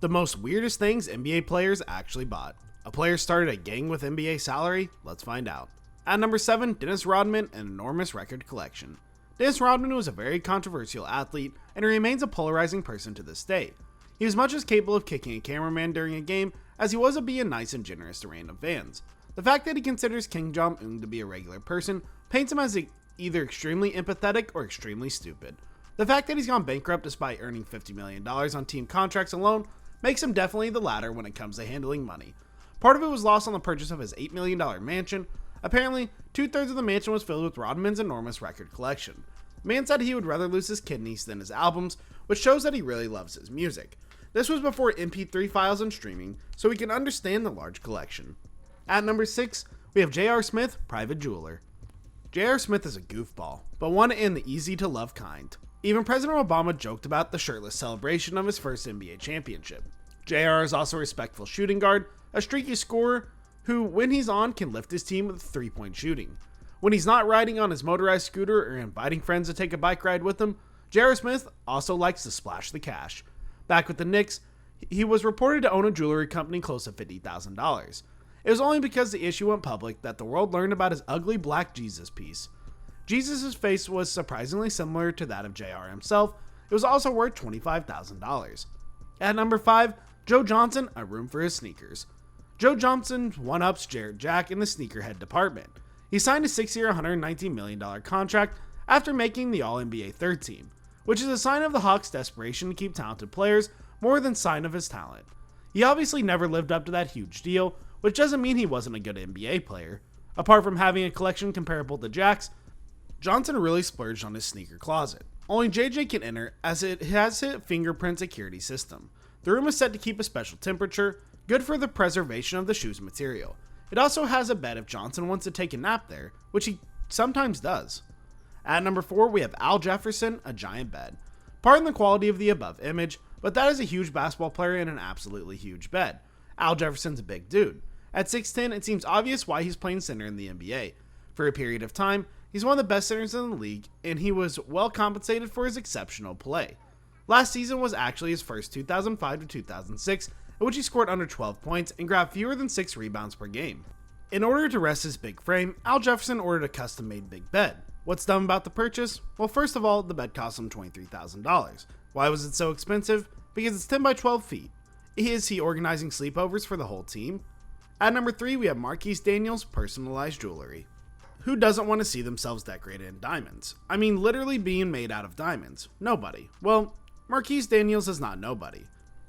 The most weirdest things NBA players actually bought. A player started a gang with NBA salary? Let's find out. At number 7, Dennis Rodman, an enormous record collection. Dennis Rodman was a very controversial athlete, and he remains a polarizing person to this day. He was much as capable of kicking a cameraman during a game as he was of being nice and generous to random fans. The fact that he considers Kim Jong-un to be a regular person paints him as either extremely empathetic or extremely stupid. The fact that he's gone bankrupt despite earning $50 million on team contracts alone makes him definitely the latter when it comes to handling money. Part of it was lost on the purchase of his $8 million mansion. Apparently, 2/3 of the mansion was filled with Rodman's enormous record collection. The man said he would rather lose his kidneys than his albums, which shows that he really loves his music. This was before MP3 files and streaming, so we can understand the large collection. At number 6, we have J.R. Smith, private jeweler. J.R. Smith is a goofball, but one in the easy-to-love kind. Even President Obama joked about the shirtless celebration of his first NBA championship. J.R. is also a respectful shooting guard, a streaky scorer who, when he's on, can lift his team with 3-point shooting. When he's not riding on his motorized scooter or inviting friends to take a bike ride with him, J.R. Smith also likes to splash the cash. Back with the Knicks, he was reported to own a jewelry company close to $50,000. It was only because the issue went public that the world learned about his ugly black Jesus piece. Jesus' face was surprisingly similar to that of JR himself. It was also worth $25,000. At number 5, Joe Johnson, a room for his sneakers. Joe Johnson one-ups Jarrett Jack in the sneakerhead department. He signed a 6-year, $119 million contract after making the All-NBA third team, which is a sign of the Hawks' desperation to keep talented players more than sign of his talent. He obviously never lived up to that huge deal, which doesn't mean he wasn't a good NBA player. Apart from having a collection comparable to Jack's, Johnson really splurged on his sneaker closet. Only JJ can enter as it has a fingerprint security system. The room is set to keep a special temperature, good for the preservation of the shoe's material. It also has a bed if Johnson wants to take a nap there, which he sometimes does. At number 4, we have Al Jefferson, a giant bed. Pardon the quality of the above image, but that is a huge basketball player in an absolutely huge bed. Al Jefferson's a big dude. At 6'10", it seems obvious why he's playing center in the NBA. For a period of time, he's one of the best centers in the league, and he was well compensated for his exceptional play. Last season was actually his first 2005 to 2006, in which he scored under 12 points and grabbed fewer than 6 rebounds per game. In order to rest his big frame, Al Jefferson ordered a custom-made big bed. What's dumb about the purchase? Well, first of all, the bed cost him $23,000. Why was it so expensive? Because it's 10 by 12 feet. Is he organizing sleepovers for the whole team? At number 3, we have Marquise Daniels, personalized jewelry. Who doesn't want to see themselves decorated in diamonds? I mean, literally being made out of diamonds. Nobody. Well, Marquise Daniels is not nobody.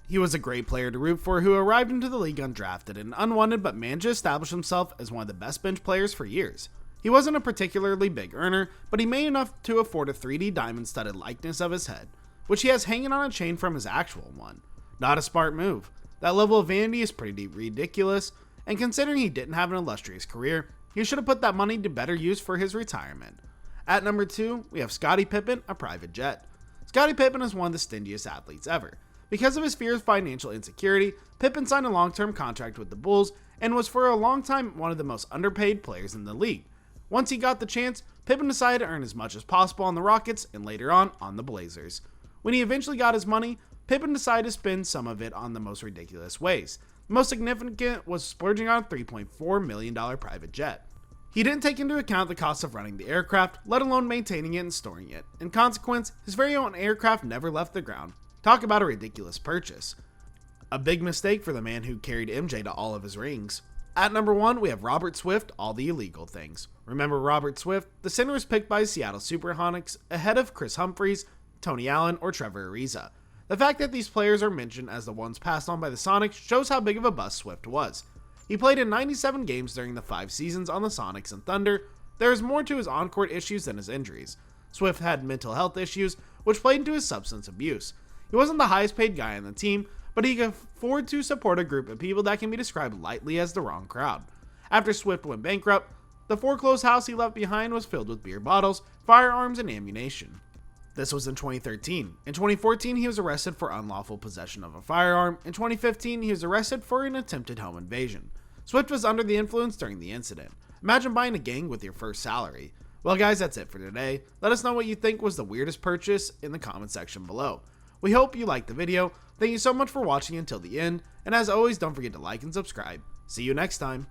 He was a great player to root for who arrived into the league undrafted and unwanted, but managed to establish himself as one of the best bench players for years. He wasn't a particularly big earner, but he made enough to afford a 3D diamond-studded likeness of his head, which he has hanging on a chain from his actual one. Not a smart move. That level of vanity is pretty ridiculous, and considering he didn't have an illustrious career, he should have put that money to better use for his retirement. At number 2, we have Scottie Pippen, a private jet. Scottie Pippen is one of the stingiest athletes ever. Because of his fear of financial insecurity, Pippen signed a long-term contract with the Bulls and was for a long time one of the most underpaid players in the league. Once he got the chance, Pippen decided to earn as much as possible on the Rockets and later on the Blazers. When he eventually got his money, Pippen decided to spend some of it on the most ridiculous ways. The most significant was splurging on a $3.4 million private jet. He didn't take into account the cost of running the aircraft, let alone maintaining it and storing it. In consequence, his very own aircraft never left the ground. Talk about a ridiculous purchase. A big mistake for the man who carried MJ to all of his rings. At number 1, we have Robert Swift, all the illegal things. Remember Robert Swift? The center was picked by Seattle Supersonics ahead of Chris Humphries, Tony Allen, or Trevor Ariza. The fact that these players are mentioned as the ones passed on by the Sonics shows how big of a bust Swift was. He played in 97 games during the 5 seasons on the Sonics and Thunder. There is more to his on-court issues than his injuries. Swift had mental health issues, which played into his substance abuse. He wasn't the highest paid guy on the team, but he could afford to support a group of people that can be described lightly as the wrong crowd. After Swift went bankrupt, the foreclosed house he left behind was filled with beer bottles, firearms, and ammunition. This was in 2013. In 2014, he was arrested for unlawful possession of a firearm. In 2015, he was arrested for an attempted home invasion. Swift was under the influence during the incident. Imagine buying a gang with your first salary. Well guys, that's it for today. Let us know what you think was the weirdest purchase in the comment section below. We hope you liked the video. Thank you so much for watching until the end, and as always, don't forget to like and subscribe. See you next time.